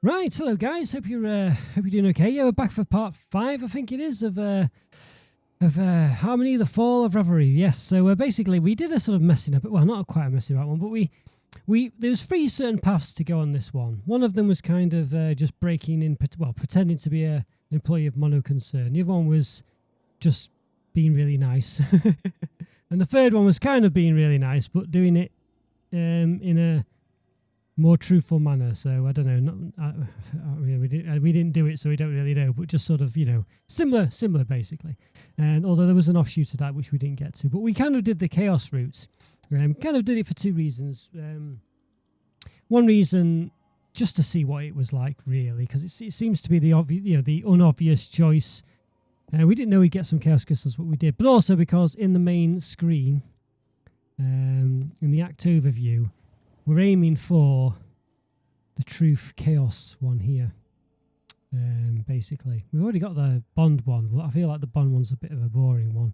Right, hello guys. Hope you're doing okay. Yeah, we're back for part 5, I think it is, of Harmony, the Fall of Reverie. Yes. So basically, we did a sort of messing up. Well, not quite a messing about one, but we there was 3 certain paths to go on this one. One of them was kind of just breaking in, pretending to be an employee of Mono Concern. The other one was just being really nice, and the third one was kind of being really nice, but doing it in a more truthful manner. So I don't know. We didn't do it, so we don't really know. But just sort of, similar basically. And although there was an offshoot of that which we didn't get to, but we kind of did the chaos route. Kind of did it for 2 reasons. One reason, just to see what it was like, really, because it seems to be the unobvious choice. We didn't know we'd get some chaos crystals, but we did. But also because in the main screen, in the act overview, we're aiming for the truth chaos one here. Basically, we've already got the bond one, but I feel like the bond one's a bit of a boring one.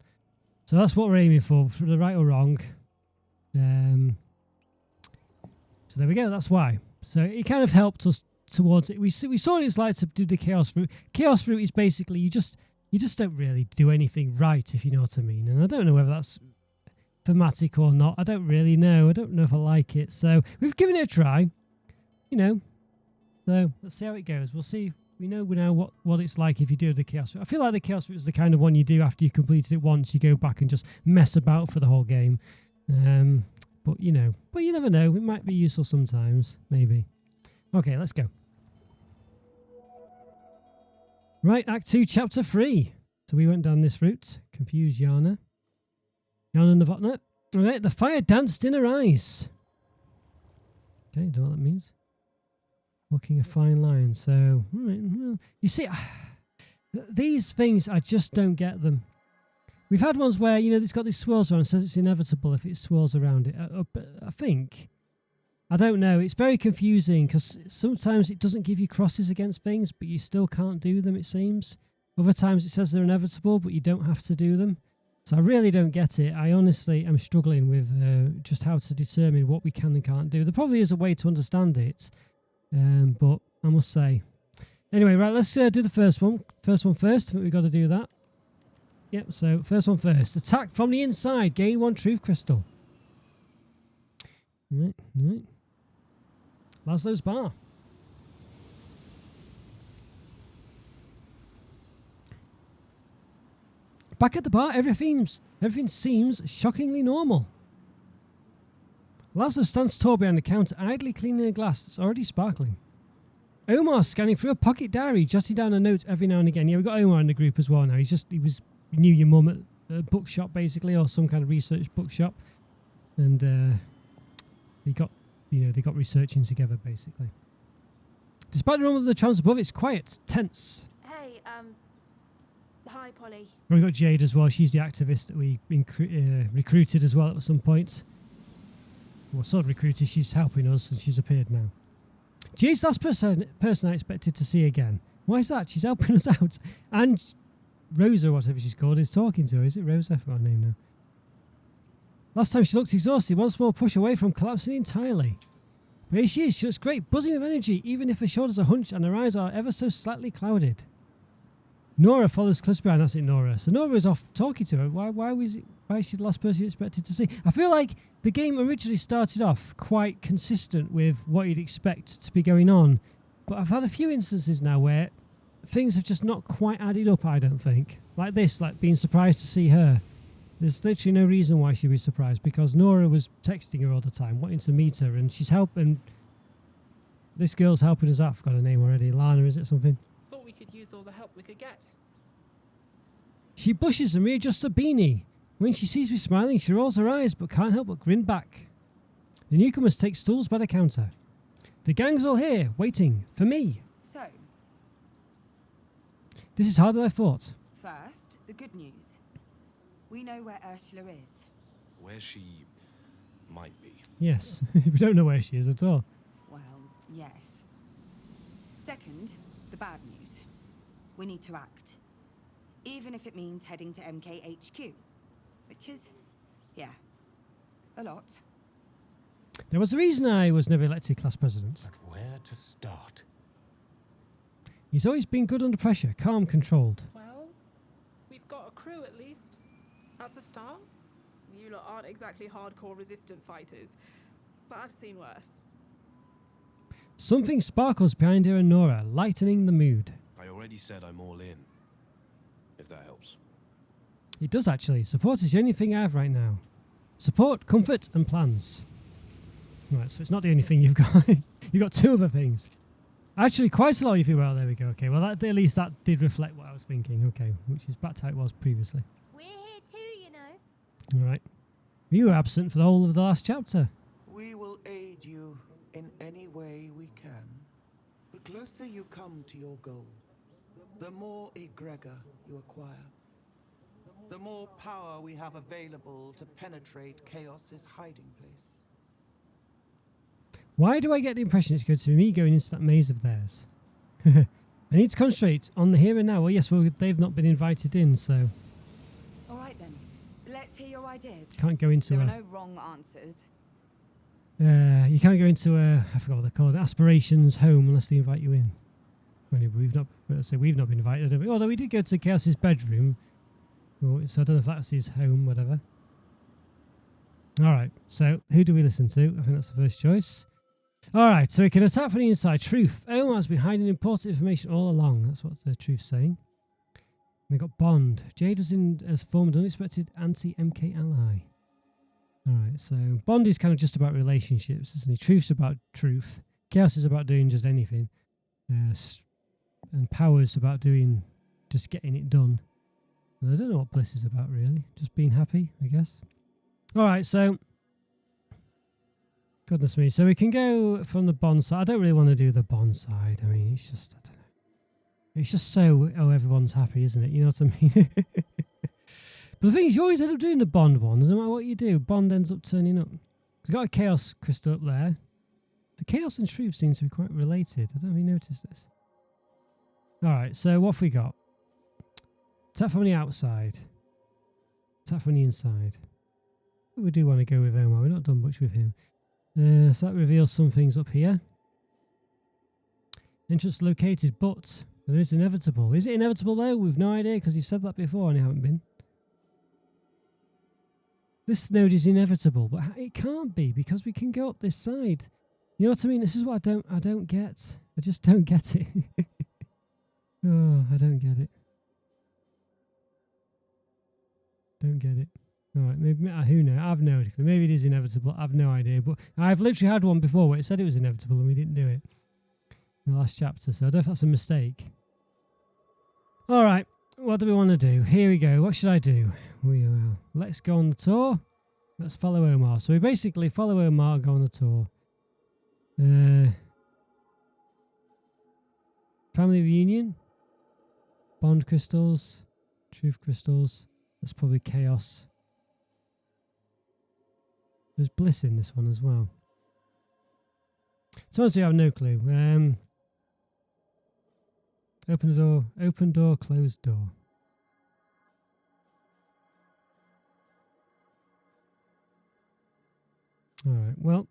So that's what we're aiming for the right or wrong. So there we go. That's why. So it kind of helped us towards it. We saw what it's like to do the chaos route. Chaos route is basically you just don't really do anything right, if you know what I mean. And I don't know whether that's thematic or not. I don't really know. I don't know if I like it. So we've given it a try, So let's see how it goes. We'll see. We know now what it's like if you do the chaos route. I feel like the chaos route is the kind of one you do after you've completed it once. You go back and just mess about for the whole game. But you never know. It might be useful sometimes, maybe. Okay, let's go. Right, Act 2, Chapter 3. So we went down this route. Confused Yana. Yana Novotna. Okay, the fire danced in her eyes. Okay, don't know what that means. Walking a fine line. So, you see, these things, I just don't get them. We've had ones where, it's got these swirls around and says it's inevitable if it swirls around it. I think. I don't know. It's very confusing because sometimes it doesn't give you crosses against things, but you still can't do them, it seems. Other times it says they're inevitable, but you don't have to do them. So I really don't get it. I honestly am struggling with just how to determine what we can and can't do. There probably is a way to understand it, but I must say. Anyway, right, let's do the first one. First one first. I think we've got to do that. Yep, so first one first. Attack from the inside. Gain 1 truth crystal. Right. Laszlo's bar. Back at the bar, everything seems shockingly normal. Laszlo stands tall behind the counter, idly cleaning a glass that's already sparkling. Omar's scanning through a pocket diary, jotting down a note every now and again. Yeah, we've got Omar in the group as well now. He knew your mum at a bookshop, basically, or some kind of research bookshop. And they got researching together, basically. Despite the rumble of the trams above, it's quiet, tense. Hey, hi, Polly. We've got Jade as well. She's the activist that we recruited as well at some point. Well, sort of recruited. She's helping us, and she's appeared now. Jade's the last person I expected to see again. Why is that? She's helping us out. And Rosa, whatever she's called, is talking to her. Is it Rosa? I forgot her name now. Last time she looked exhausted, once more push away from collapsing entirely. But here she is. She looks great, buzzing with energy, even if her shoulders are hunched and her eyes are ever so slightly clouded. Nora follows close behind. That's it, Nora. So Nora is off talking to her. Why is she the last person you expected to see? I feel like the game originally started off quite consistent with what you'd expect to be going on. But I've had a few instances now where things have just not quite added up, I don't think. Like this, like being surprised to see her. There's literally no reason why she'd be surprised, because Nora was texting her all the time, wanting to meet her, and she's helping. This girl's helping us out. I've got her name already. Lana, is it something? Thought we could use all the help we could get. She blushes and readjusts her beanie. When she sees me smiling, she rolls her eyes, but can't help but grin back. The newcomers take stools by the counter. The gang's all here, waiting for me. So, This is harder than I thought. first, the good news. We know where Ursula is. Where she might be. Yes, we don't know where she is at all. Well, yes. Second, the bad news. We need to act. Even if it means heading to MKHQ. Which is, yeah, a lot. There was a reason I was never elected class president. But where to start? He's always been good under pressure, calm, controlled. Well, we've got a crew at least. That's a start. You lot aren't exactly hardcore resistance fighters, but I've seen worse. Something sparkles behind her and Nora, lightening the mood. I already said I'm all in. If that helps. It does actually. Support is the only thing I have right now. Support, comfort, and plans. Right, so it's not the only thing you've got. You've got 2 other things. Actually, quite a lot of you. Well, there we go. Okay, well, at least that did reflect what I was thinking. Okay, which is back to how it was previously. We're here too, you know. All right. You were absent for the whole of the last chapter. We will aid you in any way we can. The closer you come to your goal, the more egregor you acquire. The more power we have available to penetrate Chaos's hiding place. Why do I get the impression it's going to be me going into that maze of theirs? I need to concentrate on the here and now. Well, yes, well, they've not been invited in, so... All right then, let's hear your ideas. Can't go into There are a... no wrong answers. You can't go into a... I forgot what they're called. Aspirations home unless they invite you in. Well, we've not... Let's say we've not been invited. Although we did go to Chaos's bedroom. So I don't know if that's his home, whatever. Alright, so who do we listen to? I think that's the first choice. Alright, so we can attack from the inside. Truth. Omar's been hiding important information all along. That's what the truth's saying. We've got Bond. Jade has formed an unexpected anti-MK ally. Alright, so Bond is kind of just about relationships, isn't he? Truth's about truth. Chaos is about doing just anything. And Power's about doing... just getting it done. And I don't know what Bliss is about, really. Just being happy, I guess. Alright, so... Goodness me. So we can go from the Bond side. I don't really want to do the Bond side. I mean, it's just... I don't know. It's just so... Oh, everyone's happy, isn't it? You know what I mean? But the thing is, you always end up doing the Bond ones. No matter what you do, Bond ends up turning up. We've got a Chaos crystal up there. The Chaos and Truth seems to be quite related. I don't know if you noticed this. Alright, so what have we got? Attack from the outside. Attack from the inside. We do want to go with Omar. We've not done much with him. So that reveals some things up here. Entrance located, but there is inevitable. Is it inevitable though? We've no idea because you've said that before and you haven't been. This node is inevitable, but it can't be because we can go up this side. You know what I mean? This is what I don't get. I just don't get it. Oh, I don't get it. Don't get it. Alright, maybe who knows? I've no idea. Maybe it is inevitable. I've no idea. But I've literally had one before where it said it was inevitable and we didn't do it in the last chapter. So I don't know if that's a mistake. Alright, what do we want to do? Here we go. What should I do? Let's go on the tour. Let's follow Omar. So we basically follow Omar and go on the tour. Family reunion. Bond crystals. Truth crystals. That's probably Chaos. There's Bliss in this one as well. So honestly, I have no clue. Open the door. Open door, closed door. Alright, well.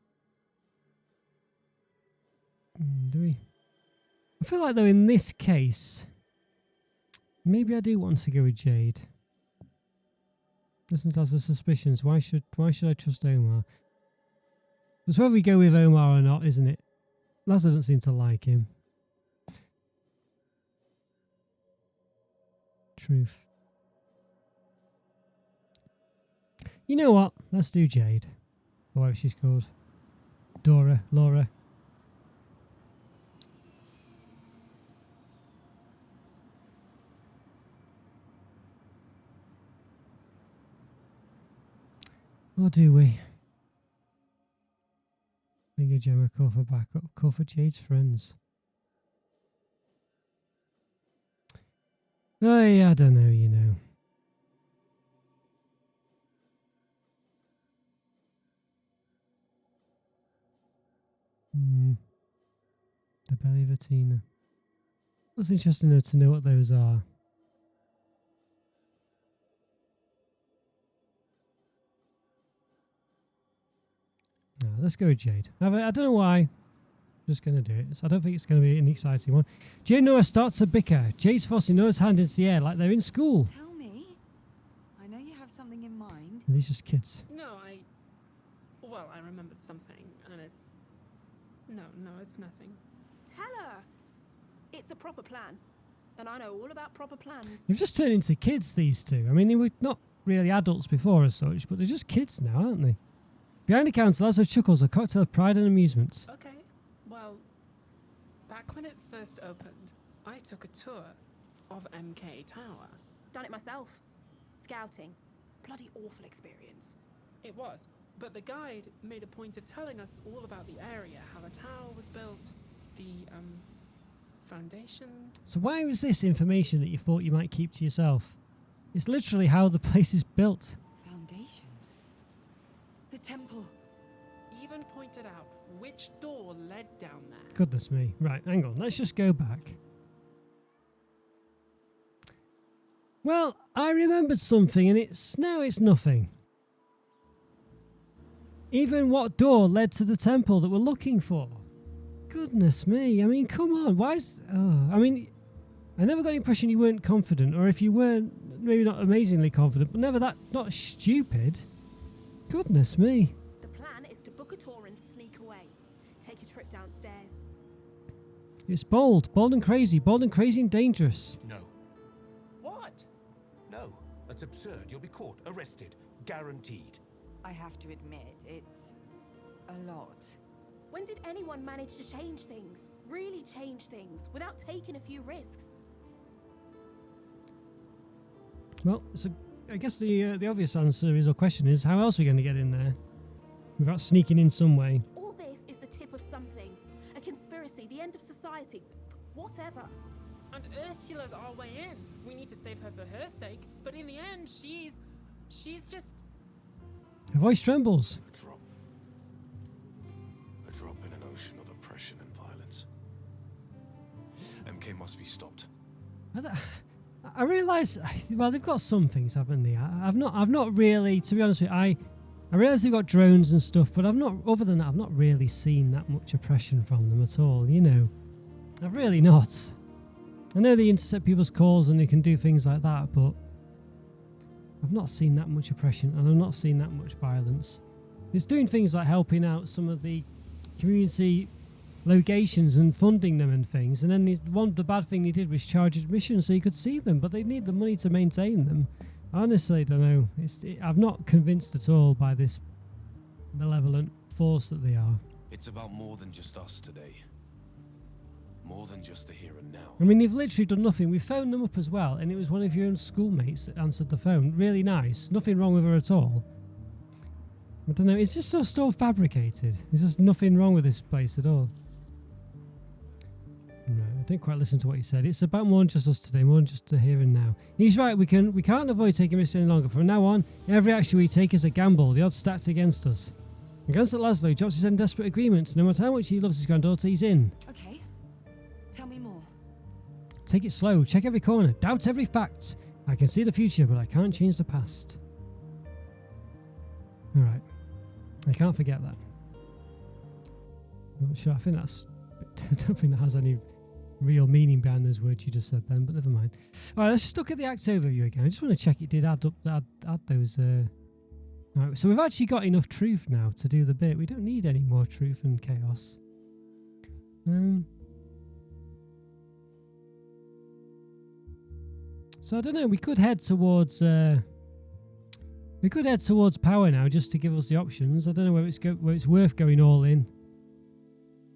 Do we? I feel like though in this case, maybe I do want to go with Jade. Listen to lots of suspicions. Why should I trust Omar? It's whether we go with Omar or not, isn't it? Laza doesn't seem to like him. Truth. You know what? Let's do Jade. Or whatever she's called. Laura. Or do we? Finger Gemma, call for backup, call for Jade's friends. Oh yeah, I don't know, you know. The belly of a Tina. That's interesting though to know what those are. No, let's go with Jade. I don't know why. Just going to do it. So I don't think it's going to be an exciting one. Jay and Noah start to bicker. Jay's forcing Noah's hand into the air like they're in school. Tell me. I know you have something in mind. Are these just kids? No, well, I remembered something, and it's... No, it's nothing. Tell her. It's a proper plan. And I know all about proper plans. They've just turned into kids, these two. I mean, they were not really adults before as such, but they're just kids now, aren't they? Behind the counter, Lazo chuckles, a cocktail of pride and amusement. Okay, well, back when it first opened, I took a tour of MK Tower. Done it myself. Scouting. Bloody awful experience. It was, but the guide made a point of telling us all about the area, how the tower was built, the, foundations. So why was this information that you thought you might keep to yourself? It's literally how the place is built. Foundations. The temple. Even pointed out which door led down there. Goodness me. Right, hang on. Let's just go back. Well, I remembered something and it's nothing. Even what door led to the temple that we're looking for? Goodness me. I mean, come on. Why is... Oh, I mean, I never got the impression you weren't confident, or if you weren't, maybe not amazingly confident, but never that... Not stupid. Goodness me. The plan is to book a tour and sneak away. Take a trip downstairs. It's bold. Bold and crazy. Bold and crazy and dangerous. No. What? No. That's absurd. You'll be caught, arrested. Guaranteed. I have to admit, it's a lot. When did anyone manage to change things? Really change things, without taking a few risks? Well, so I guess the obvious answer is, or question is, how else are we going to get in there? Without sneaking in some way. All this is the tip of something. A conspiracy, the end of society, whatever. And Ursula's our way in. We need to save her for her sake, but in the end, she's just... Her voice trembles. A drop in an ocean of oppression and violence. MK must be stopped. I realise, well, they've got some things, haven't they? I've not really, to be honest with you, I realise they've got drones and stuff, but other than that, I've not really seen that much oppression from them at all, you know. I've really not. I know they intercept people's calls and they can do things like that, but I've not seen that much oppression and I've not seen that much violence. It's doing things like helping out some of the community locations and funding them and things, and then the bad thing they did was charge admission so you could see them, but they need the money to maintain them. Honestly, I don't know. I'm not convinced at all by this malevolent force that they are. It's about more than just us today. More than just the here and now. I mean, they've literally done nothing. We phoned them up as well, and it was one of your own schoolmates that answered the phone. Really nice. Nothing wrong with her at all. I don't know. It's just so still fabricated. There's just nothing wrong with this place at all. No, I didn't quite listen to what he said. It's about more than just us today, more than just the here and now. He's right. We can't avoid taking risks any longer. From now on, every action we take is a gamble. The odds stacked against us. Against that, Laszlo drops his own desperate agreement. No matter how much he loves his granddaughter, he's in. Okay. Tell me more. Take it slow. Check every corner. Doubt every fact. I can see the future, but I can't change the past. All right. I can't forget that. I'm not sure. I think that's... I don't think that has any real meaning behind those words you just said then, but never mind. All right, let's just look at the act overview again. I just want to check it did add those... All right, so we've actually got enough truth now to do the bit. We don't need any more truth and chaos. So I don't know. We could head towards power now, just to give us the options. I don't know whether it's worth going all in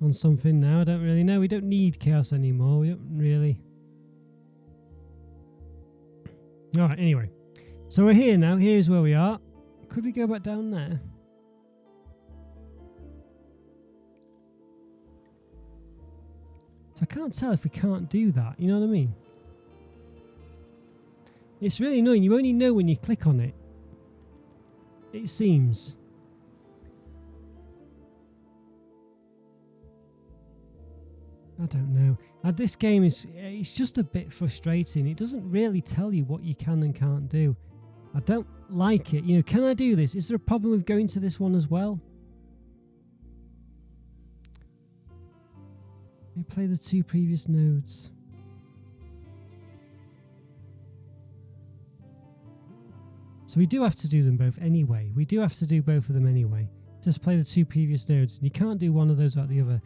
on something now. I don't really know. We don't need chaos anymore. We don't really. All right. Anyway, so we're here now. Here's where we are. Could we go back down there? So I can't tell if we can't do that. You know what I mean? It's really annoying. You only know when you click on it. It seems. I don't know. This game it's just a bit frustrating. It doesn't really tell you what you can and can't do. I don't like it. You know, can I do this? Is there a problem with going to this one as well? We play the 2 previous nodes. So we do have to do them both anyway. We do have to do both of them anyway. Just play the 2 previous nodes. And you can't do one of those without the other.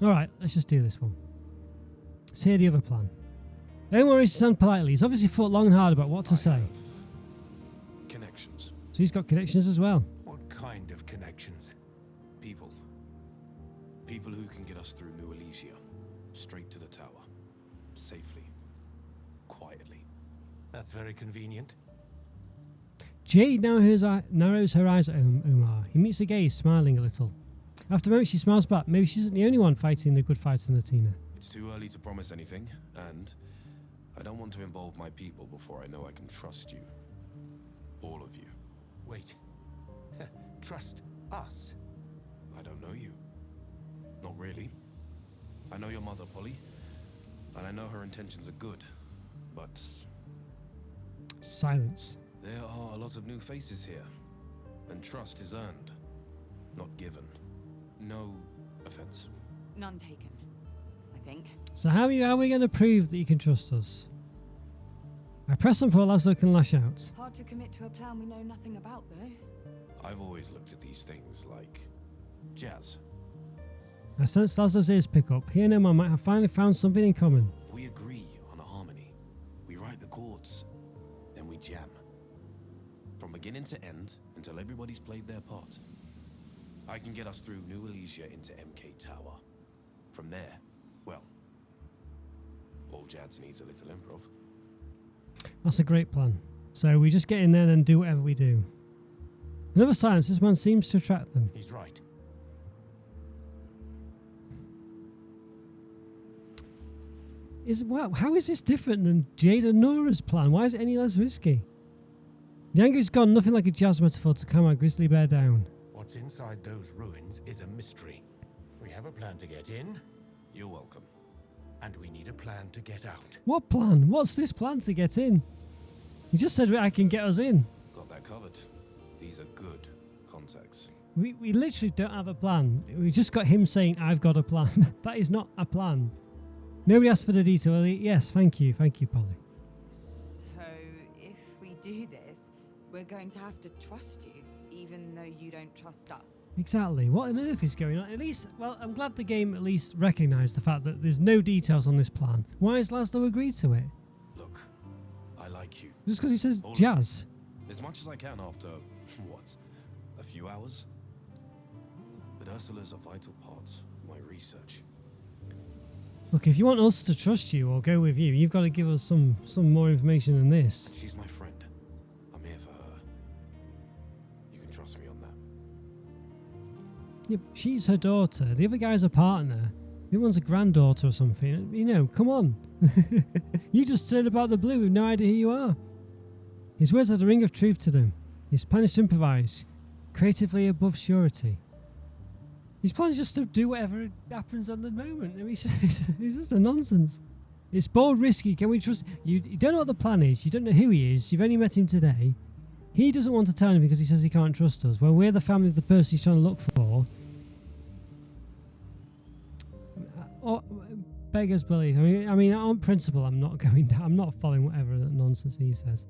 Alright, let's just do this one. Let's hear the other plan. Don't worry, sound politely. He's obviously thought long and hard about what to say. Connections. So he's got connections as well. What kind of connections? People. People who can get us through New Elysia. Straight to the tower. Safely. Quietly. That's very convenient. Jade narrows her eyes at Umar. He meets her gaze, smiling a little. After a moment, she smiles back. Maybe she isn't the only one fighting the good fight in Latina. It's too early to promise anything, and I don't want to involve my people before I know I can trust you. All of you. Wait. Trust us? I don't know you. Not really. I know your mother, Polly, and I know her intentions are good, but Silence. there are a lot of new faces here, and trust is earned, not given. No offense. None taken, I think. So how are we going to prove that you can trust us? I press on before Laszlo can lash out. Hard to commit to a plan we know nothing about, though. I've always looked at these things like jazz. I sense Laszlo's ears pick up. He and Omar might have finally found something in common. We agree on a harmony. We write the chords, then we jam. From beginning to end, until everybody's played their part. I can get us through New Elysia into MK Tower. From there, well, all jazz needs a little improv. That's a great plan. So we just get in there and do whatever we do. Another silence. This man seems to attract them. He's right. Wow, how is this different than Jade and Nora's plan? Why is it any less risky? The anger is gone, nothing like a jazz metaphor to calm our grizzly bear down. What's inside those ruins is a mystery. We have a plan to get in, You're welcome. and we need a plan to get out. What plan? What's this plan to get in? You just said I can get us in. Got that covered. These are good contacts. We literally don't have a plan. We just got him saying, I've got a plan. That is not a plan. Nobody asked for the detail. Yes, thank you, Polly. So, if we do this, we're going to have to trust you, even though you don't trust us. Exactly. What on earth is going on? At least, well, I'm glad the game at least recognised the fact that there's no details on this plan. Why has Laszlo agreed to it? Look, I like you. Just because he says All of jazz. As much as I can after, what, a few hours? But Ursula's a vital part of my research. Look, if you want us to trust you or go with you, you've got to give us some more information than this. She's my friend. I'm here for her. You can trust me on that. Yeah, she's her daughter. The other guy's a partner. The other one's a granddaughter or something. You know, come on. You just turned about the blue with no idea who you are. His words had a ring of truth to them. His plan is to improvise, creatively above surety. His plan is just to do whatever happens on the moment. I mean, it's just a nonsense. It's bold, risky. Can we trust... You don't know what the plan is. You don't know who he is. You've only met him today. He doesn't want to tell him because he says he can't trust us. Well, we're the family of the person he's trying to look for. Beggars belief. I mean, on principle, I'm not going down. I'm not following whatever nonsense he says.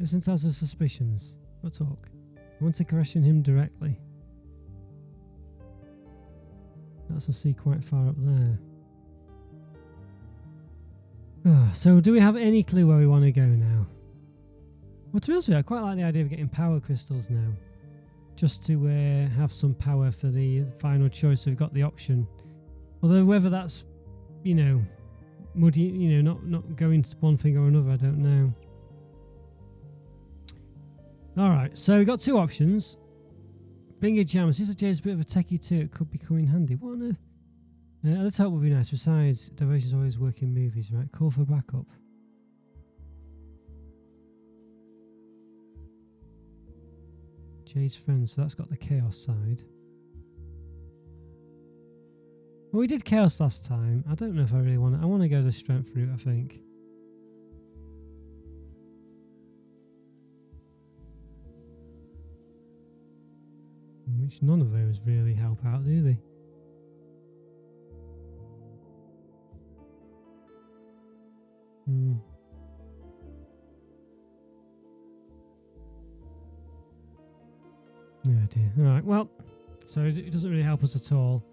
Listen to us as suspicions. We'll talk. I want to question him directly. That's a sea quite far up there. So do we have any clue where we want to go now? Well, to be honest with you, I quite like the idea of getting power crystals now. Just to have some power for the final choice. We've got the option. Although whether that's, you know, muddy, you know, not going to one thing or another, I don't know. Alright, so we've got two options. Bring a jam. Since Jay's a bit of a techie too, it could be coming handy. What on earth? Let's hope would be nice. Besides, diversion's always work in movies, right? Call for backup. Jay's friend, so that's got the chaos side. Well, we did chaos last time. I don't know if I really want to. I want to go the strength route, I think. Which none of those really help out, do they? Alright, well, so it doesn't really help us at all.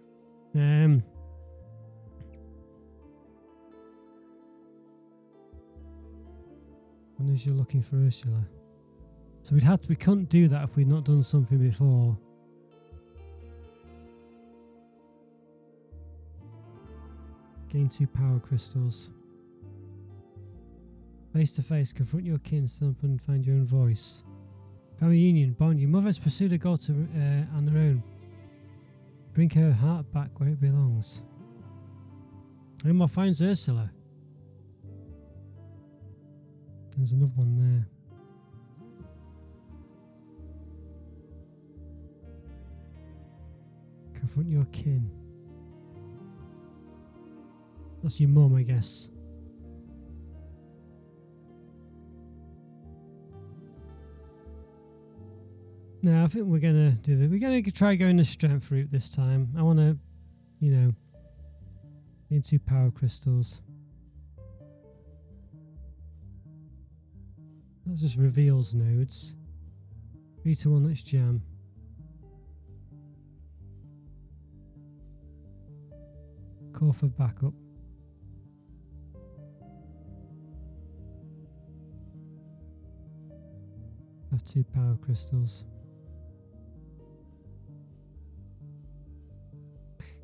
When is you're looking for Ursula? So we couldn't do that if we'd not done something before. Gain 2 power crystals. Face to face, confront your kin, stand up and find your own voice. Family union, bond. Your mother has pursued a goal on her own. Bring her heart back where it belongs. Omar finds Ursula. There's another one there. Confront your kin. That's your mum, I guess. No, I think we're gonna do that. We're gonna try going the strength route this time. I wanna, into power crystals. That just reveals nodes. 3 to 1, let's jam. Call for backup. Have 2 power crystals.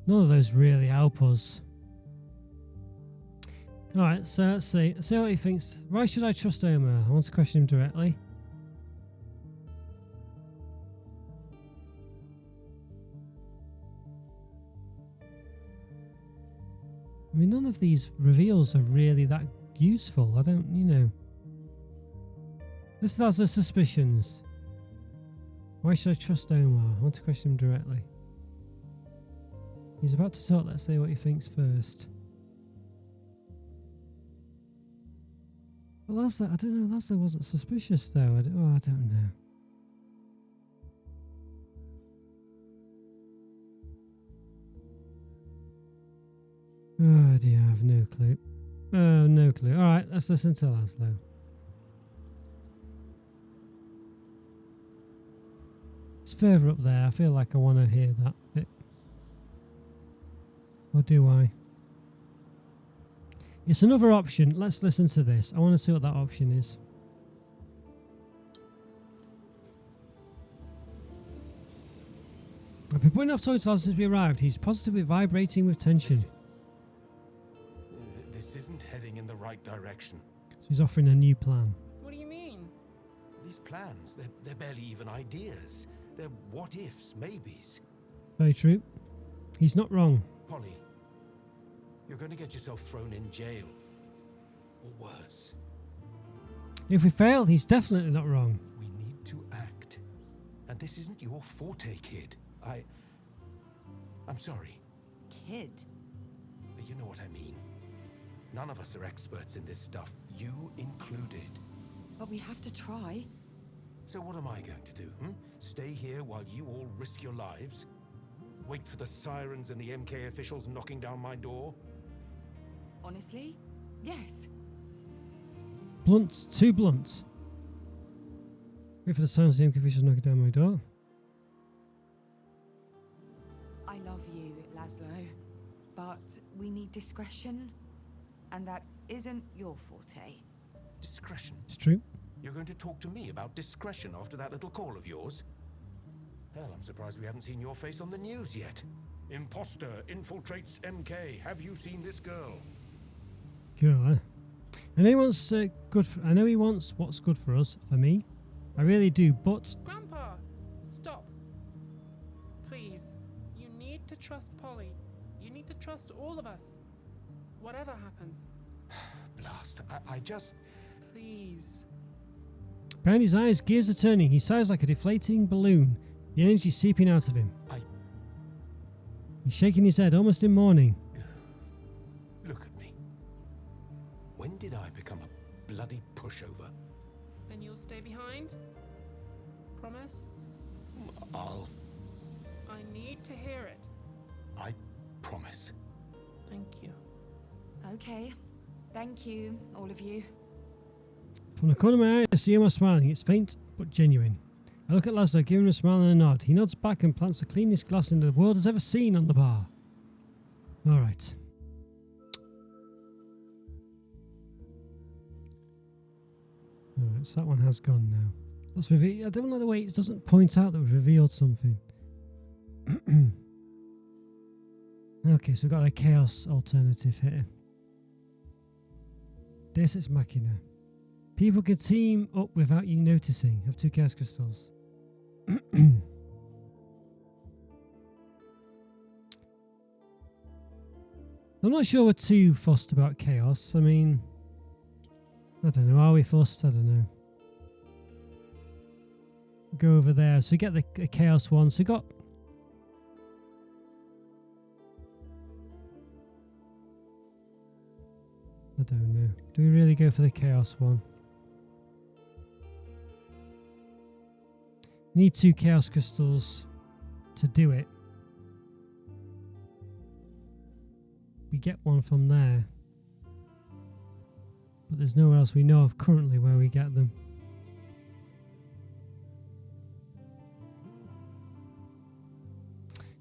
None of those really help us. Alright, so let's see. Let's see what he thinks. Why should I trust Omar? I want to question him directly. I mean, none of these reveals are really that useful. I don't, This has the suspicions. Why should I trust Omar? I want to question him directly. He's about to talk. Let's see what he thinks first. Well, I don't know. Laszlo wasn't suspicious, though. I don't know. Oh dear, I have no clue. Oh, no clue. All right, let's listen to Laszlo. It's further up there. I feel like I want to hear that bit. Or do I? It's another option. Let's listen to this. I want to see what that option is. I've been putting off talking to Laszlo since we arrived. He's positively vibrating with tension. This isn't heading in the right direction. So he's offering a new plan. What do you mean? These plans, they're barely even ideas. They're what-ifs, maybes. Very true. He's not wrong. Polly, you're going to get yourself thrown in jail. Or worse. If we fail, he's definitely not wrong. We need to act. And this isn't your forte, kid. I'm sorry. Kid? You know what I mean. None of us are experts in this stuff, you included. But we have to try. So what am I going to do, Stay here while you all risk your lives? Wait for the sirens and the MK officials knocking down my door? Honestly, yes. Blunt, too blunt. Wait for the sounds of the MK officials knocking down my door. I love you, Laszlo, but we need discretion, and that isn't your forte. Discretion? It's true. You're going to talk to me about discretion after that little call of yours? Hell, I'm surprised we haven't seen your face on the news yet. Imposter infiltrates MK. Have you seen this girl? Girl, eh? I know he wants I know he wants what's good for us, for me. I really do, but Grandpa, stop. Please, you need to trust Polly. You need to trust all of us. Whatever happens. Blast. I just... Please. behind his eyes, gears are turning. He sighs like a deflating balloon. The energy seeping out of him. He's shaking his head, almost in mourning. Look at me. When did I become a bloody pushover? Then you'll stay behind? Promise? I need to hear it. I promise. Thank you. Okay. Thank you, all of you. From the corner of my eye, I see him smiling. It's faint, but genuine. I look at Laszlo, giving him a smile and a nod. He nods back and plants the cleanest glass the world has ever seen on the bar. Alright. Alright, so that one has gone now. Let's reveal. I don't like the way it doesn't point out that we've revealed something. Okay, so we've got a chaos alternative here. Deus Ex Machina. People can team up without you noticing. Have 2 chaos crystals. I'm not sure we're too fussed about chaos. I mean, I don't know. Are we fussed? I don't know. Go over there. So we get the chaos one. So we got. I don't know. Do we really go for the chaos one? Need 2 chaos crystals to do it. We get one from there. But there's nowhere else we know of currently where we get them.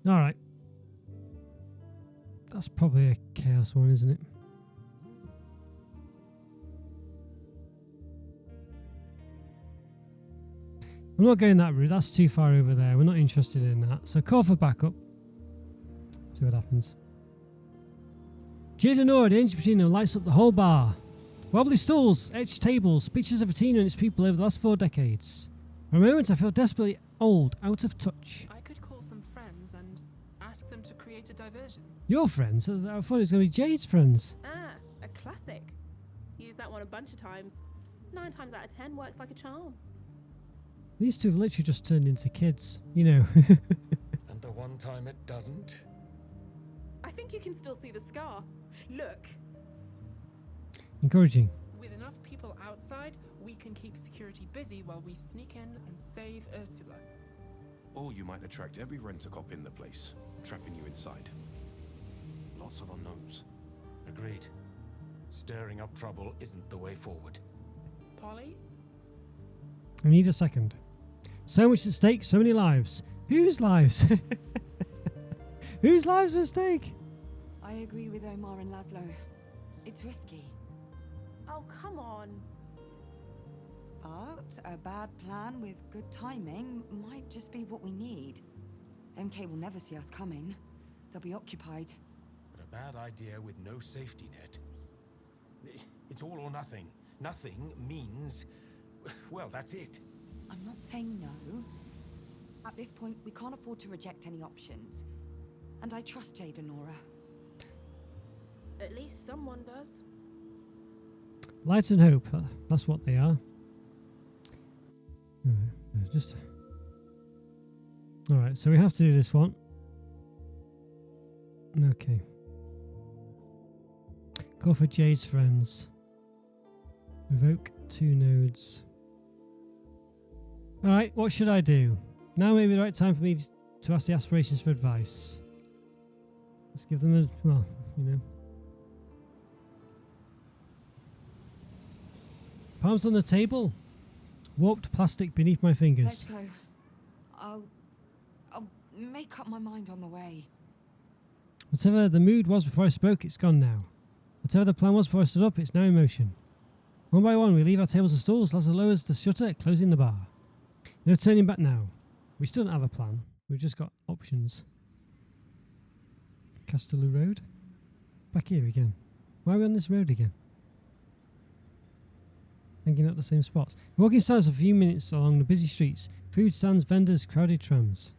Alright. That's probably a chaos one, isn't it? I'm not going that route. That's too far over there. We're not interested in that. So call for backup. See what happens. Jade and Nora, the ancient Patino, lights up the whole bar. Wobbly stools, etched tables, pictures of Patino and its people over the last 4 decades. For a moment I feel desperately old, out of touch. I could call some friends and ask them to create a diversion. Your friends? I thought it was going to be Jade's friends. Ah, a classic. Used that one a bunch of times. 9 times out of 10 works like a charm. These two have literally just turned into kids, you know. And the one time it doesn't? I think you can still see the scar. Look. Encouraging. With enough people outside, we can keep security busy while we sneak in and save Ursula. Or you might attract every rent-a-cop in the place, trapping you inside. Lots of unknowns. Agreed. Stirring up trouble isn't the way forward. Polly? I need a second. So much at stake, so many lives. Whose lives? Whose lives are at stake? I agree with Omar and Laszlo. It's risky. Oh, come on. But a bad plan with good timing might just be what we need. MK will never see us coming. They'll be occupied. But a bad idea with no safety net. It's all or nothing. Nothing means... well, that's it. I'm not saying no. At this point, we can't afford to reject any options. And I trust Jade and Nora. At least someone does. Light and hope. That's what they are. Just. Alright, so we have to do this one. Okay. Go for Jade's friends. Revoke 2 nodes. Alright, what should I do? Now may be the right time for me to ask the aspirations for advice. Let's give them a, well, you know. Palms on the table. Warped plastic beneath my fingers. Let's go. I'll make up my mind on the way. Whatever the mood was before I spoke, it's gone now. Whatever the plan was before I stood up, it's now in motion. One by one, we leave our tables and stools. Laszlo lowers the shutter, closing the bar. No turning back now. We still don't have a plan. We've just got options. Castello Road. Back here again. Why are we on this road again? Hanging out the same spots. We're walking silence for a few minutes along the busy streets. Food stands, vendors, crowded trams.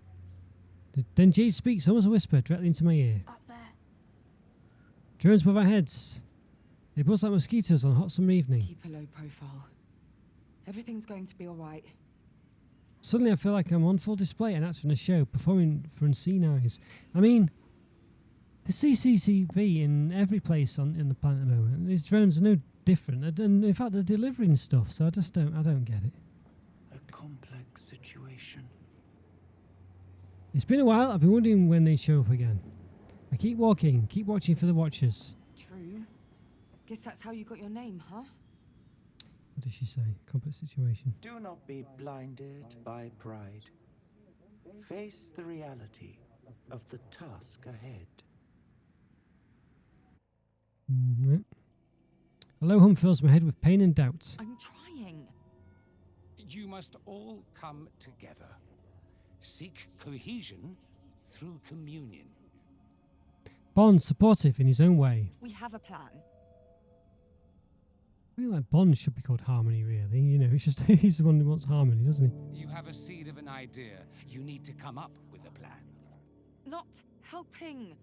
Then Jade speaks, almost a whisper, directly into my ear. Up there. Drones above our heads. They buzz like mosquitoes on a hot summer evening. Keep a low profile. Everything's going to be alright. Suddenly I feel like I'm on full display, an actor in a show, performing for unseen eyes. I mean, the CCTV in every place in the planet at the moment. These drones are no different. And in fact, they're delivering stuff, so I don't get it. A complex situation. It's been a while. I've been wondering when they show up again. I keep walking, keep watching for the watchers. True. Guess that's how you got your name, huh? What does she say? Complex situation. Do not be blinded by pride. Face the reality of the task ahead. Mm-hmm. A low hum fills my head with pain and doubt. I'm trying. You must all come together. Seek cohesion through communion. Bond, supportive in his own way. We have a plan. I feel like Bond should be called Harmony, really. You know, it's just he's the one who wants harmony, doesn't he? You have a seed of an idea. You need to come up with a plan. Not helping.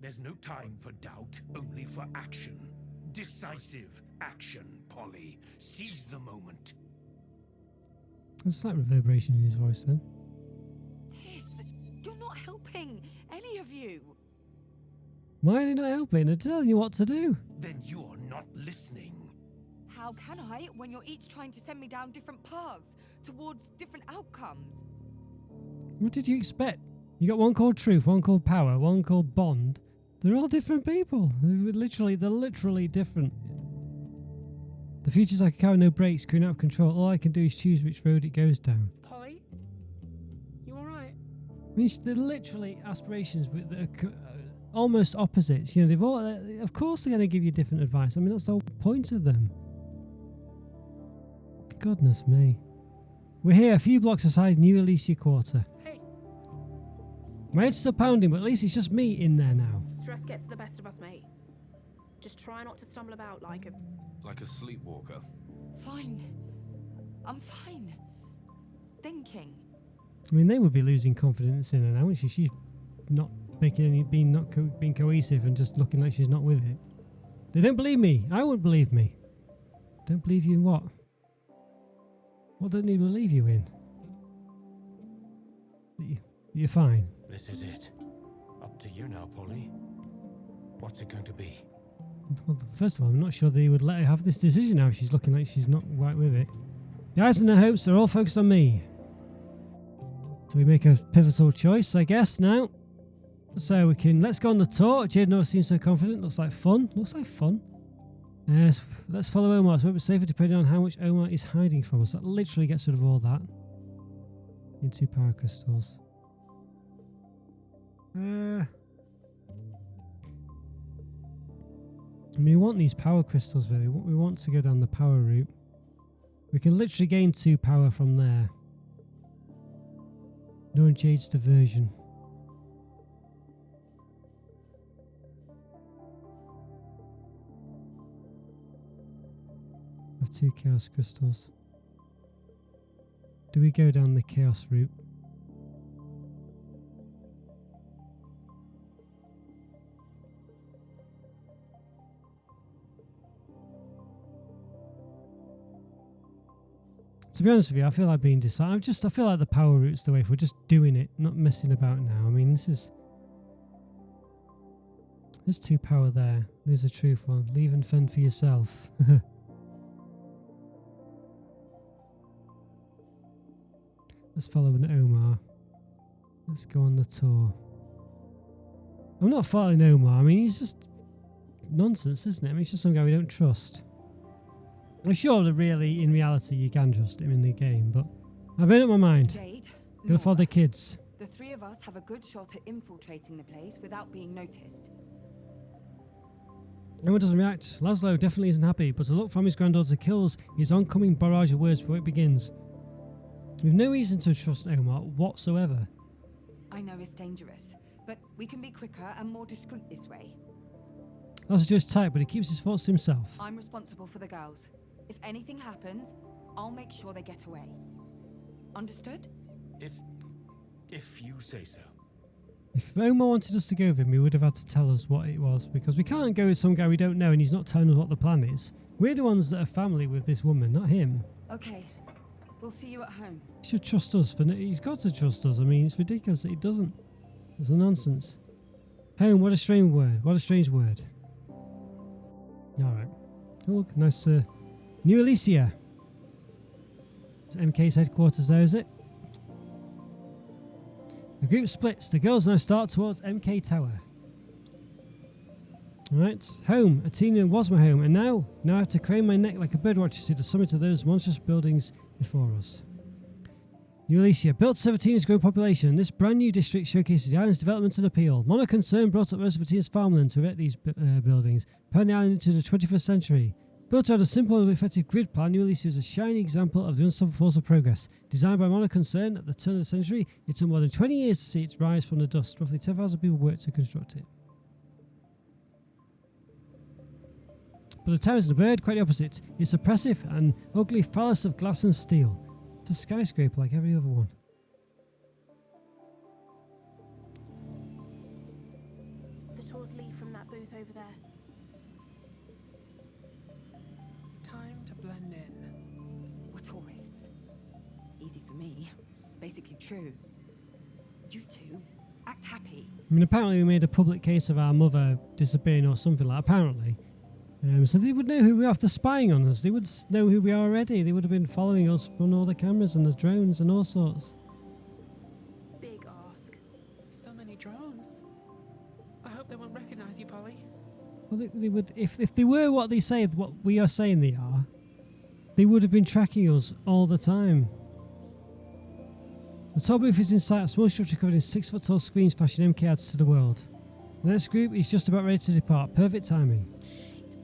There's no time for doubt, only for action. Decisive action, Polly. Seize the moment. There's a slight reverberation in his voice then. You're not helping, any of you. Why are they not helping? They're telling you what to do. Then you're not listening. How can I when you're each trying to send me down different paths towards different outcomes? What did you expect? You got one called Truth, one called Power, one called Bond. They're all different people. They're literally different. The future's like a car with no brakes, going out of control. All I can do is choose which road it goes down. Polly? You alright? I mean, they're literally aspirations that are almost opposites. You know, they've all. Of course, they're going to give you different advice. I mean, that's the whole point of them. Goodness me. We're here, a few blocks aside New Alicia Quarter. Hey. My head's still pounding, but at least it's just me in there now. Stress gets the best of us, mate. Just try not to stumble about like a... Like a sleepwalker. Fine. I'm fine. Thinking. I mean, they would be losing confidence in her now, wouldn't she? She's not making any, being cohesive and just looking like she's not with it. They don't believe me. I wouldn't believe me. Don't believe you in what? What don't they believe you in? You're fine. This is it. Up to you now, Polly. What's it going to be? Well, first of all, I'm not sure they would let her have this decision now. She's looking like she's not right with it. The eyes and the hopes are all focused on me. So we make a pivotal choice, I guess, now. So we can... Let's go on the tour. Jade never seems so confident. Looks like fun. Yes, let's follow Omar. It's a bit safer depending on how much Omar is hiding from us. That literally gets rid of all that. Into power crystals. I mean, we want these power crystals, really. We want to go down the power route. We can literally gain 2 power from there. Ignoring Jade's diversion. Of 2 chaos crystals. Do we go down the chaos route? To be honest with you, I feel like being decided. I feel like the power route's the way. If we're just doing it, not messing about now. I mean, there's 2 power there. There's a truth one. Leave and fend for yourself. Let's follow an Omar. Let's go on the tour. I'm not following Omar. I mean, he's just nonsense, isn't it? I mean, it's just some guy we don't trust. I'm sure that really, in reality, you can trust him in the game, but I've made up my mind. Jade, Gonna follow the kids. the 3 of us have a good shot at infiltrating the place without being noticed. No one doesn't react. Laszlo definitely isn't happy, but a look from his granddaughter kills his oncoming barrage of words before it begins. We've no reason to trust Omar whatsoever. I know it's dangerous, but we can be quicker and more discreet this way. Laszlo's just tight, but he keeps his thoughts to himself. I'm responsible for the girls. If anything happens, I'll make sure they get away. Understood? If you say so. If Omar wanted us to go with him, he would have had to tell us what it was, because we can't go with some guy we don't know and he's not telling us what the plan is. We're the ones that are family with this woman, not him. Okay. We'll see you at home. He should trust us. He's got to trust us. I mean, it's ridiculous that he doesn't. It's a nonsense. Home, what a strange word. What a strange word. Alright. Oh, look, nice New Alicia. It's MK's headquarters there, is it? The group splits. The girls now start towards MK Tower. Right, home. Athena was my home, and now I have to crane my neck like a birdwatcher to see the summit of those monstrous buildings before us. New Elysia, built to serve Athena's growing population, this brand new district showcases the island's development and appeal. Monarch concern brought up most of Athena's farmland to erect these buildings, propelling the island into the 21st century. Built around a simple and effective grid plan, New Elysia is a shining example of the unstoppable force of progress. Designed by Monarch concern at the turn of the century, it took more than 20 years to see its rise from the dust. Roughly 10,000 people worked to construct it. But the tower isn't a bird, quite the opposite. It's oppressive and ugly phallus of glass and steel. It's a skyscraper like every other one. The tours leave from that booth over there. Time to blend in. We're tourists. Easy for me. It's basically true. You two, act happy. I mean, apparently we made a public case of our mother disappearing or something like that, apparently. So they would know who we are after spying on us. They would know who we are already. They would have been following us from all the cameras and the drones and all sorts. Big ask. So many drones. I hope they won't recognize you, Polly. Well, they would, if they were what they say, what we are saying they are, they would have been tracking us all the time. The tour booth is inside a small structure covered in 6-foot-tall screens flashing MK ads to the world. The next group is just about ready to depart. Perfect timing. Shit.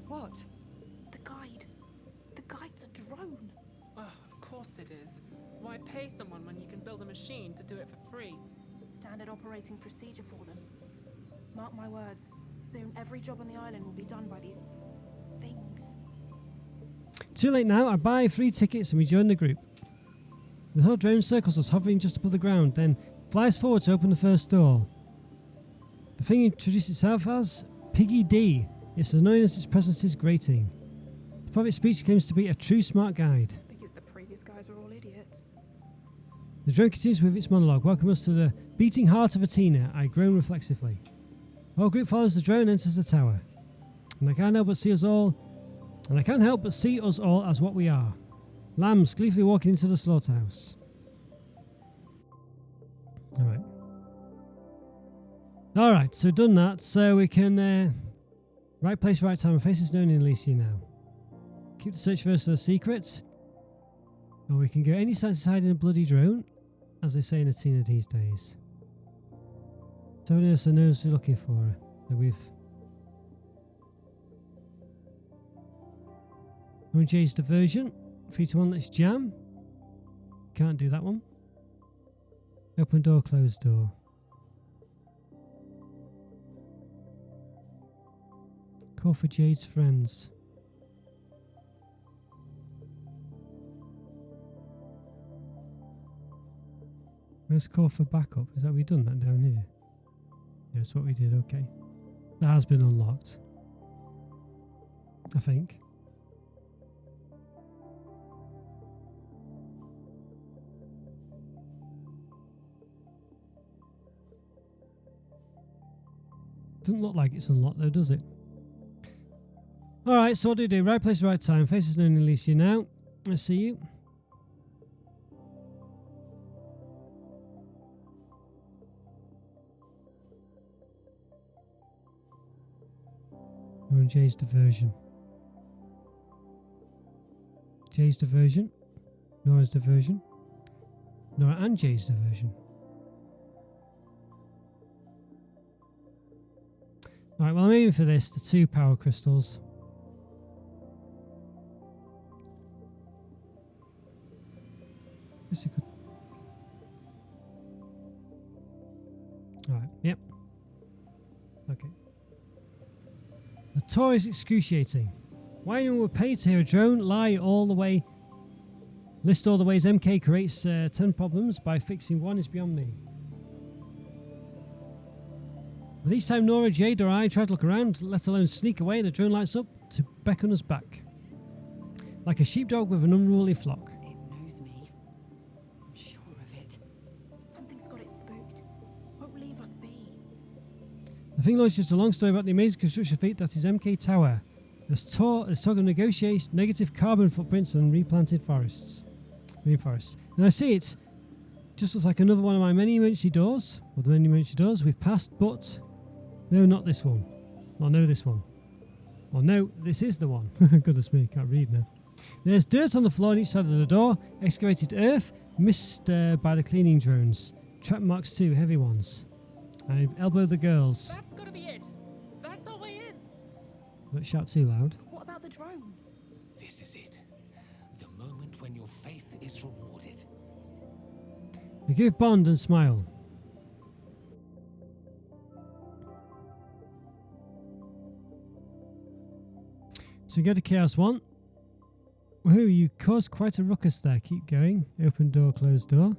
What? The guide. The guide's a drone. Oh, of course it is. Why pay someone when you can build a machine to do it for free? Standard operating procedure for them. Mark my words. Soon every job on the island will be done by these things. Too late now. I buy 3 tickets and we join the group. The whole drone circles us, hovering just above the ground, then flies forward to open the first door. The thing introduced itself as Piggy D. It's as annoying as its presence is grating. The private speech claims to be a true smart guide. Because the previous guys are all idiots. The drone continues with its monologue. Welcome us to the beating heart of Athena. I groan reflexively. The whole group follows the drone and enters the tower. And I can't help but see us all as what we are. Lambs gleefully walking into the slaughterhouse. Alright, so done that. So we can... right place, right time. Our face is known in Elysia now. Keep the search for Ursula a secret. Or we can go any size hide in a bloody drone, as they say in Athena these days. So Ursula knows we're looking for her. So we've... We're in Jay's diversion. 3 to 1, let's jam. Can't do that one. Open door, closed door. Call for Jade's friends. Where's call for backup? Is that we done that down here? Yeah, that's what we did, okay. That has been unlocked. I think. Doesn't look like it's unlocked though, does it? Alright, so what do we do? Right place, right time. Face is known in Elysia now. I see you. We're in Jay's diversion. Jay's diversion. Nora's diversion. Nora and Jay's diversion. Alright, well I'm aiming for this, the 2 power crystals. Guess you could... Alright, yep. Okay. The tour is excruciating. Why anyone would pay to hear a drone list all the ways MK creates 10 problems by fixing one is beyond me. But each time Nora, Jade or I try to look around, let alone sneak away, the drone lights up to beckon us back. Like a sheepdog with an unruly flock. It knows me. I'm sure of it. Something's got it spooked. Won't leave us be. The thing launches a long story about the amazing construction feat that is MK Tower. This talk of negotiates negative carbon footprints and replanted forests. Rainforests. And I see it. Just looks like another one of my many emergency doors. Or the many emergency doors we've passed, but... No, not this one. I know this one. Oh no, this is the one. Goodness me, can't read now. There's dirt on the floor on each side of the door, excavated earth, missed by the cleaning drones. Trap marks too, heavy ones. I elbowed the girls. That's gotta be it. That's our way in. Don't shout too loud. What about the drone? This is it. The moment when your faith is rewarded. I give Bond and smile. So we go to Chaos 1. Woohoo, you caused quite a ruckus there. Keep going. Open door, closed door.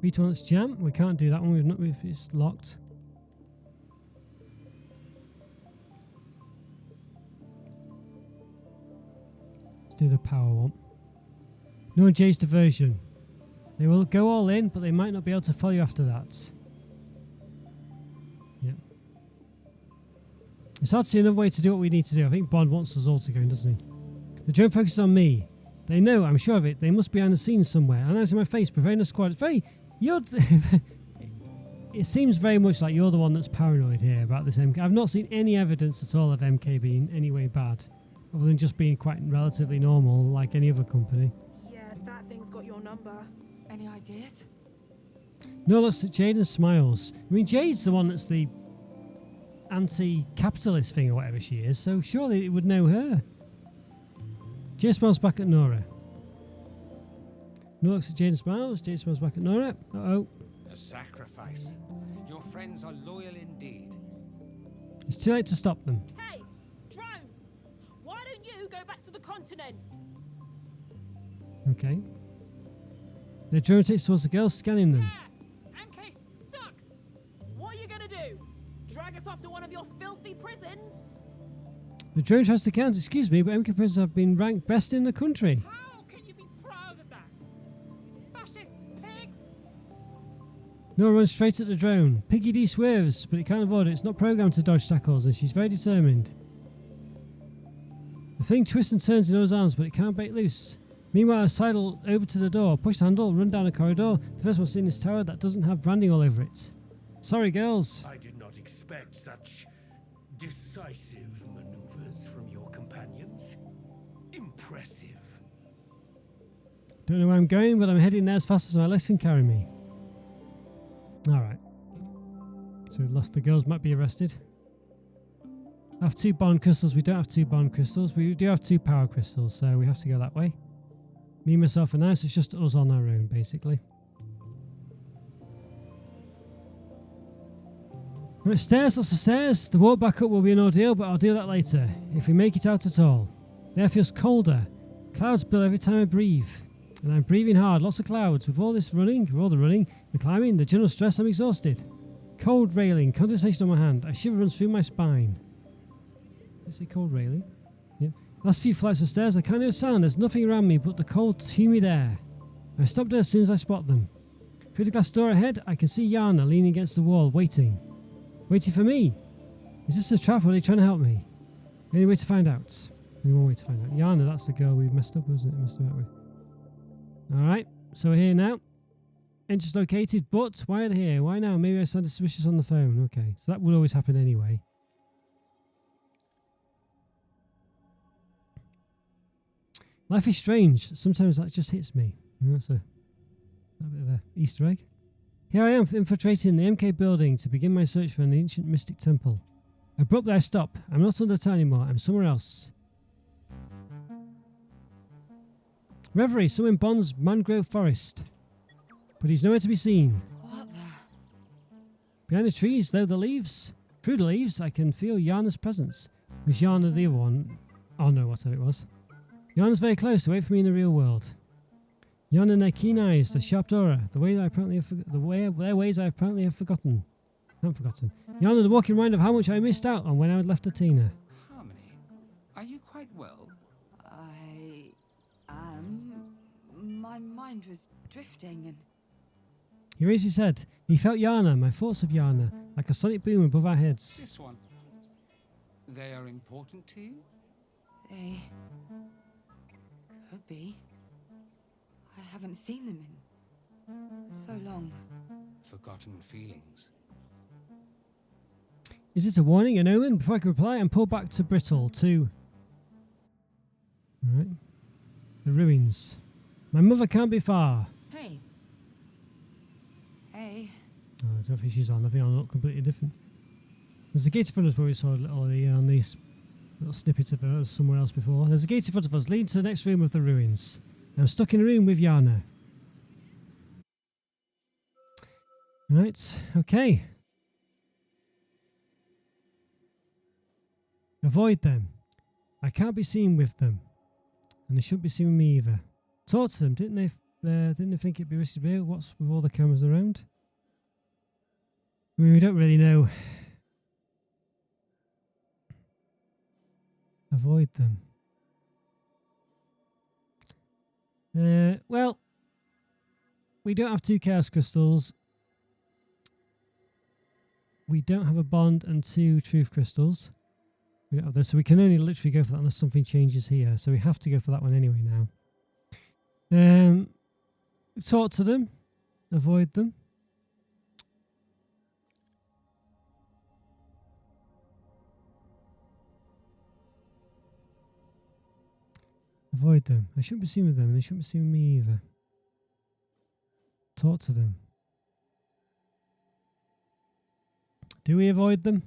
Vita wants jam. We can't do that one. We've not. It's locked. Let's do the power one. No Jay's diversion. They will go all in, but they might not be able to follow you after that. Yeah. It's hard to see another way to do what we need to do. I think Bond wants us all to go in, doesn't he? The drone focuses on me. They know, I'm sure of it. They must be behind the scenes somewhere. Analysing my face, preparing the squad. It's very... it seems very much like you're the one that's paranoid here about this MK. I've not seen any evidence at all of MK being any way bad, other than just being quite relatively normal like any other company. Yeah, that thing's got your number. Any ideas? No, looks at Jade and smiles. I mean, Jade's the one that's the anti-capitalist thing or whatever she is, so surely it would know her. Jade smiles back at Nora. Nora looks at Jade and smiles. Jade smiles back at Nora. Uh-oh. A sacrifice. Your friends are loyal indeed. It's too late to stop them. Hey, drone! Why don't you go back to the continent? Okay. The drone takes towards the girls, scanning them. Yeah, MK sucks! What are you gonna do? Drag us off to one of your filthy prisons? The drone tries to count. Excuse me, but MK prisons have been ranked best in the country. How can you be proud of that? Fascist pigs! Nora runs straight at the drone. Piggy D swerves, but it can't avoid it. It's not programmed to dodge tackles, and she's very determined. The thing twists and turns in Nora's arms, but it can't break loose. Meanwhile, I sidle over to the door, push the handle, run down a corridor. The first one seen this tower that doesn't have branding all over it. Sorry, girls. I did not expect such decisive maneuvers from your companions. Impressive. Don't know where I'm going, but I'm heading there as fast as my legs can carry me. Alright. So we've lost. The girls might be arrested. I have 2 bond crystals. We don't have 2 bond crystals. We do have 2 power crystals, so we have to go that way. Me, myself, and I, so it's just us on our own, basically. Right, stairs, lots of stairs. The walk back up will be an ordeal, but I'll do that later, if we make it out at all. The air feels colder. Clouds bill every time I breathe. And I'm breathing hard, lots of clouds. With all this running, the climbing, the general stress, I'm exhausted. Cold railing, condensation on my hand. A shiver runs through my spine. Is it cold railing? Yep. Last few flights of stairs, I can't hear a sound. There's nothing around me but the cold, humid air. I stop dead as soon as I spot them. Through the glass door ahead, I can see Yana leaning against the wall, waiting. Waiting for me. Is this a trap or are they trying to help me? Any way to find out? Only one way to find out. Yana, that's the girl we messed up, wasn't it? Messed about with. Alright, so we're here now. Entrance located, but why are they here? Why now? Maybe I sounded suspicious on the phone. Okay, so that would always happen anyway. Life is strange. Sometimes that just hits me. And that's a bit of an Easter egg. Here I am, infiltrating the MK building to begin my search for an ancient mystic temple. Abruptly I stop. I'm not under town anymore. I'm somewhere else. Reverie, some in Bond's mangrove forest. But he's nowhere to be seen. What the? Behind the trees, though the leaves. Through the leaves, I can feel Yana's presence. Was Yana the other one? Oh no, whatever it was. Yana's very close, away from me in the real world. Yana and their keen eyes, the sharp aura, their ways I apparently have forgotten. Not forgotten. Yana, the walking reminder of how much I missed out on when I had left Athena. Harmony, are you quite well? I am. My mind was drifting and. He raised his head. He felt Yana, my thoughts of Yana, like a sonic boom above our heads. This one. They are important to you? They. could be. I haven't seen them in So long. Forgotten feelings. Is it a warning, an omen? Before I can reply, I'm pulled back to Brittle, to... Alright. The ruins. My mother can't be far. Hey, Hey. Oh, I don't think she's on. I think I'll look completely different. There's a gate in front of us where we saw a little, on these little snippets of her somewhere else before. There's a gate in front of us leading to the next room of the ruins. I'm stuck in a room with Yana. Right, okay. Avoid them. I can't be seen with them. And they shouldn't be seen with me either. Talk to them, didn't they? Didn't they think it'd be risky to be? What's with all the cameras around? I mean, we don't really know. Avoid them. Well, we don't have 2 chaos crystals. We don't have a bond and 2 truth crystals. We don't have this, so we can only literally go for that unless something changes here. So we have to go for that one anyway now. Talk to them. Avoid them. Avoid them. I shouldn't be seen with them, and they shouldn't be seen with me either. Talk to them. Do we avoid them?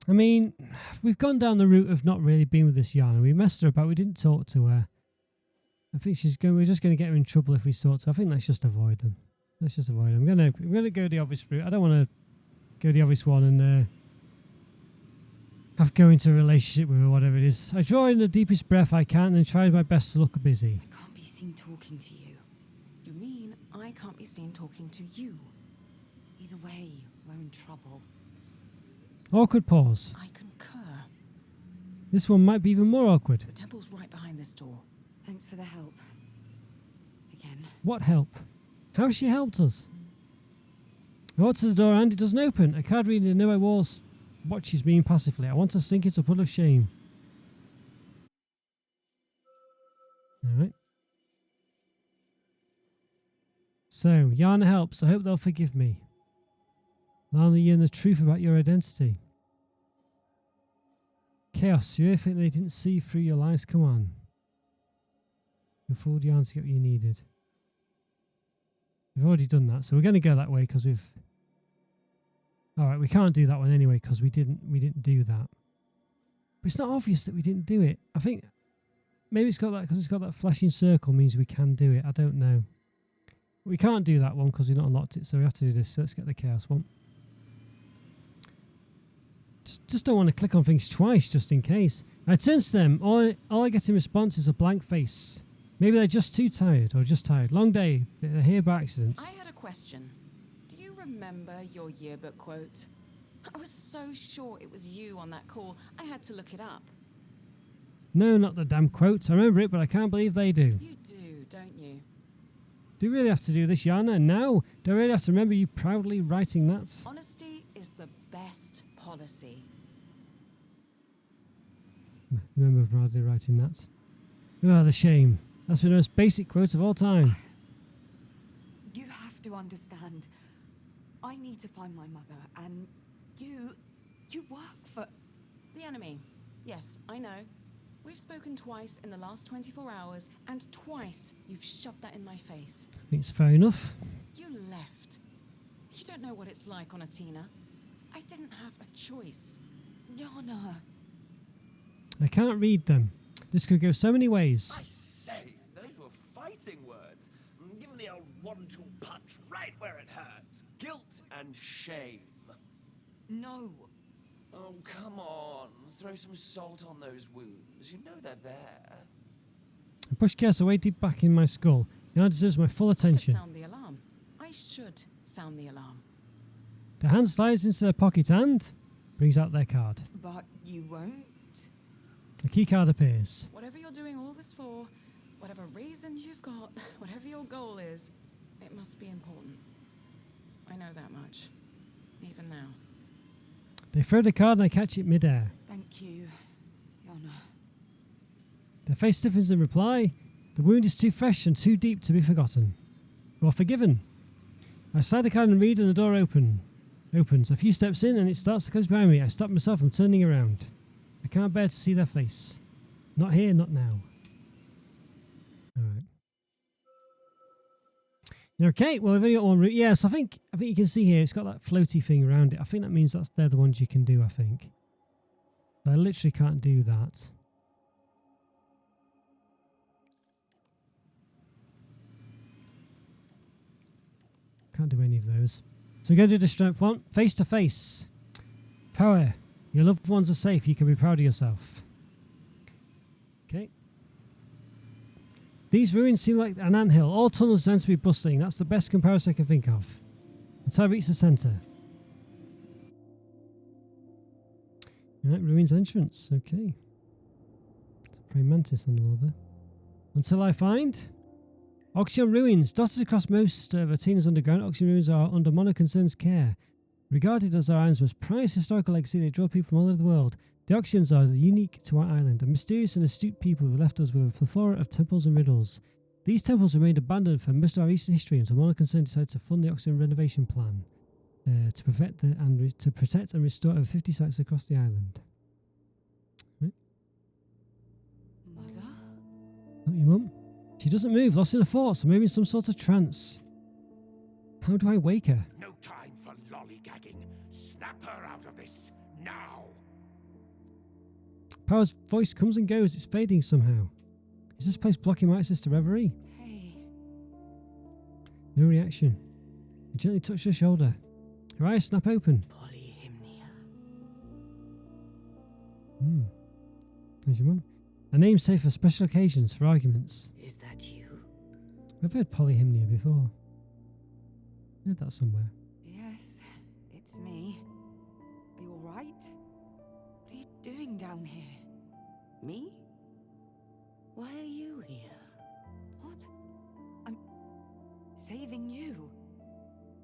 I mean, we've gone down the route of not really being with this Yana. We messed her about. We didn't talk to her. I think we're just going to get her in trouble if we talk to her. I think let's just avoid them. Let's just avoid them. I'm gonna go the obvious route. I don't want to go the obvious one and have to go into a relationship with her, whatever it is. I draw in the deepest breath I can and try my best to look busy. I can't be seen talking to you. You mean I can't be seen talking to you? Either way, we're in trouble. Awkward pause. I concur. This one might be even more awkward. The temple's right behind this door. Thanks for the help. Again. What help? How has she helped us? I walk to the door and it doesn't open. A card reading the nearby wall watches me impassively. I want to sink into a puddle of shame. Alright. So, Yana helps. I hope they'll forgive me. Lana, you know the truth about your identity. Chaos, you really think they didn't see through your lies? Come on. You fooled Yana to get what you needed. We've already done that, so we're going to go that way because we've... Alright, we can't do that one anyway because we didn't do that. But it's not obvious that we didn't do it. I think maybe it's got that because it's got that flashing circle means we can do it. I don't know. We can't do that one because we've not unlocked it, so we have to do this. So let's get the chaos one. Just don't want to click on things twice just in case. I turn to them. All I get in response is a blank face. Maybe they're just too tired or just tired. Long day. They're here by accident. I had a question. Do you remember your yearbook quote? I was so sure it was you on that call, I had to look it up. No, not the damn quotes. I remember it, but I can't believe they do. You do, don't you? Do you really have to do this, Yana? Now? Do I really have to remember you proudly writing that? Honesty is the best policy. Remember proudly writing that? Oh, the shame. That's been the most basic quote of all time. You have to understand. I need to find my mother, and you work for... The enemy. Yes, I know. We've spoken twice in the last 24 hours, and twice you've shoved that in my face. I think it's fair enough. You left. You don't know what it's like on Atina. I didn't have a choice. Yana. I can't read them. This could go so many ways. I say, those were fighting words. Give them the old 1-2 punch right where it hurts. Guilt and shame. No. Oh, come on. Throw some salt on those wounds. You know they're there. I push chaos away deep back in my skull. Now it deserves my full attention. Sound the alarm. I should sound the alarm. The hand slides into their pocket and brings out their card. But you won't? The key card appears. Whatever you're doing all this for, whatever reason you've got, whatever your goal is, It must be important. I know that much. Even now. They throw the card and I catch it mid-air. Thank you, Yana. Their face stiffens in reply. The wound is too fresh and too deep to be forgotten. You are forgiven. I slide the card and read and the door opens. A few steps in and it starts to close behind me. I stop myself from turning around. I can't bear to see their face. Not here, not now. Alright. Okay, well we've only got one route. Yes, I think you can see here it's got that floaty thing around it. I think that means they're the ones you can do, I think. But I literally can't do that. Can't do any of those. So we're going to do the strength one. Face to face. Power. Your loved ones are safe. You can be proud of yourself. Okay. These ruins seem like an anthill. All tunnels tend to be bustling. That's the best comparison I can think of. Until I reach the centre. Right, ruins entrance. Okay. There's a praying mantis on the wall there. Until I find... Oxyon ruins. Dotted across most of Athena's underground, Oxyon ruins are under Monoconcern's care. Regarded as our island's most prized historical legacy, they draw people from all over the world. The Oxyons are unique to our island, a mysterious and astute people who left us with a plethora of temples and riddles. These temples remained abandoned for most of our recent history until Monoconcern decided to fund the Oxyon renovation plan to protect and restore over 50 sites across the island. Right. Mother? Not your mum? She doesn't move, lost in a thought, or maybe in some sort of trance. How do I wake her? No time for lollygagging. Snap her out of this, now! Power's voice comes and goes, it's fading somehow. Is this place blocking my access to reverie? Hey. No reaction. I gently touch her shoulder. Her eyes snap open. Polyhymnia. There's your mum. A name safe for special occasions, for arguments. Is that you? I've heard polyhymnia before. I heard that somewhere. Yes, it's me. Are you alright? What are you doing down here? Me? Why are you here? What? I'm saving you.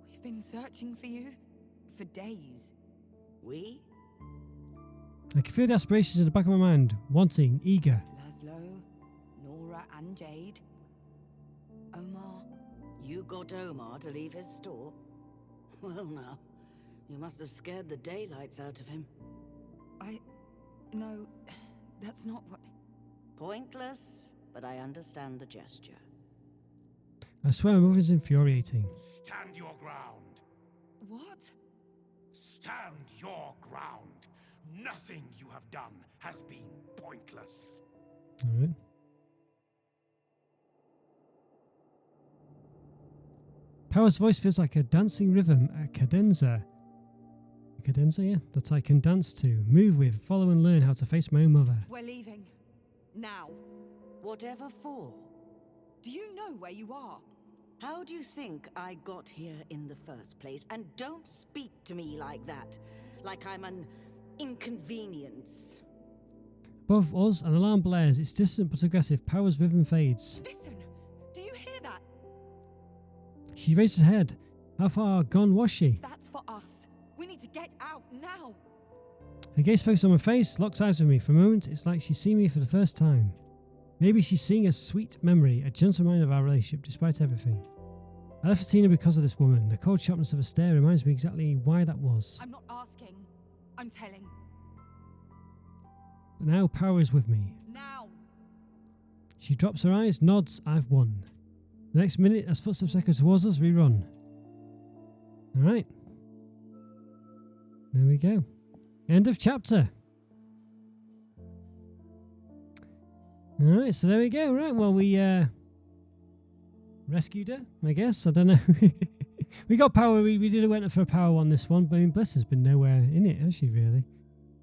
We've been searching for you for days. We? I can feel the aspirations in the back of my mind, wanting, eager. Laszlo, Nora and Jade. Omar. You got Omar to leave his store? Well now, you must have scared the daylights out of him. No, that's not what... Pointless, but I understand the gesture. I swear my move is infuriating. Stand your ground. What? Stand your ground. Nothing you have done has been pointless. Alright. Power's voice feels like a dancing rhythm, a cadenza. A cadenza, yeah, that I can dance to, move with, follow and learn how to face my own mother. We're leaving. Now. Whatever for? Do you know where you are? How do you think I got here in the first place? And don't speak to me like that. Like I'm an inconvenience. Above us, an alarm blares. It's distant but aggressive. Power's rhythm fades. Listen, do you hear that? She raises her head. How far gone was she? That's for us. We need to get out now. Her gaze focuses on my face, locks eyes with me. For a moment, it's like she's seen me for the first time. Maybe she's seeing a sweet memory, a gentle reminder of our relationship, despite everything. I left Athena because of this woman. The cold sharpness of her stare reminds me exactly why that was. I'm not asking. I'm telling. But now Power is with me. Now. She drops her eyes, nods, I've won. The next minute, as footsteps echo towards us, we run. Alright. There we go. End of chapter. Alright, so there we go. Right, well, we rescued her, I guess. I don't know. We got Power. We did went for a Power on this one, but I mean, Bliss has been nowhere in it, has she, really?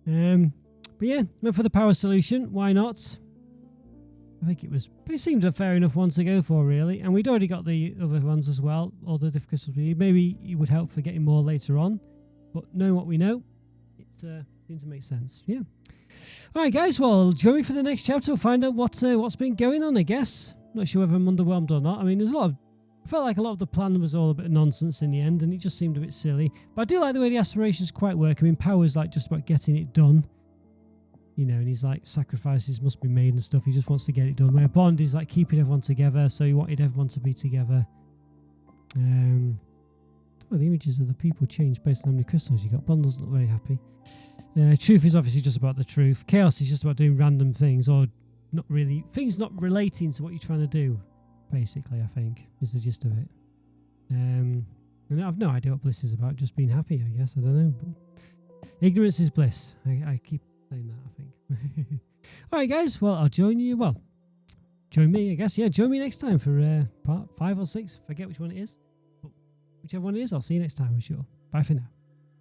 But yeah, went for the Power solution. Why not? I think it seemed a fair enough one to go for, really. And we'd already got the other ones as well. All the difficulties. Maybe it would help for getting more later on. But knowing what we know, it seems to make sense. Yeah. All right, guys. Well, join me for the next chapter. We'll find out what's been going on, I guess. Not sure whether I'm underwhelmed or not. I mean, there's a lot of I felt like a lot of the plan was all a bit of nonsense in the end, and it just seemed a bit silly. But I do like the way the aspirations quite work. I mean, Power's like just about getting it done. You know, and he's like, sacrifices must be made and stuff. He just wants to get it done. Where Bond is like keeping everyone together, so he wanted everyone to be together. Well, the images of the people change based on how many crystals you got. Bond's not very happy. Truth is obviously just about the truth. Chaos is just about doing random things, or not really, things not relating to what you're trying to do. Basically, I think, is the gist of it. And I've no idea what bliss is about, just being happy, I guess. I don't know. But ignorance is bliss. I keep saying that, I think. Alright, guys. Well, I'll join you. Well, join me, I guess. Yeah, join me next time for part 5 or 6. Forget which one it is. But whichever one it is, I'll see you next time, I'm sure. Bye for now.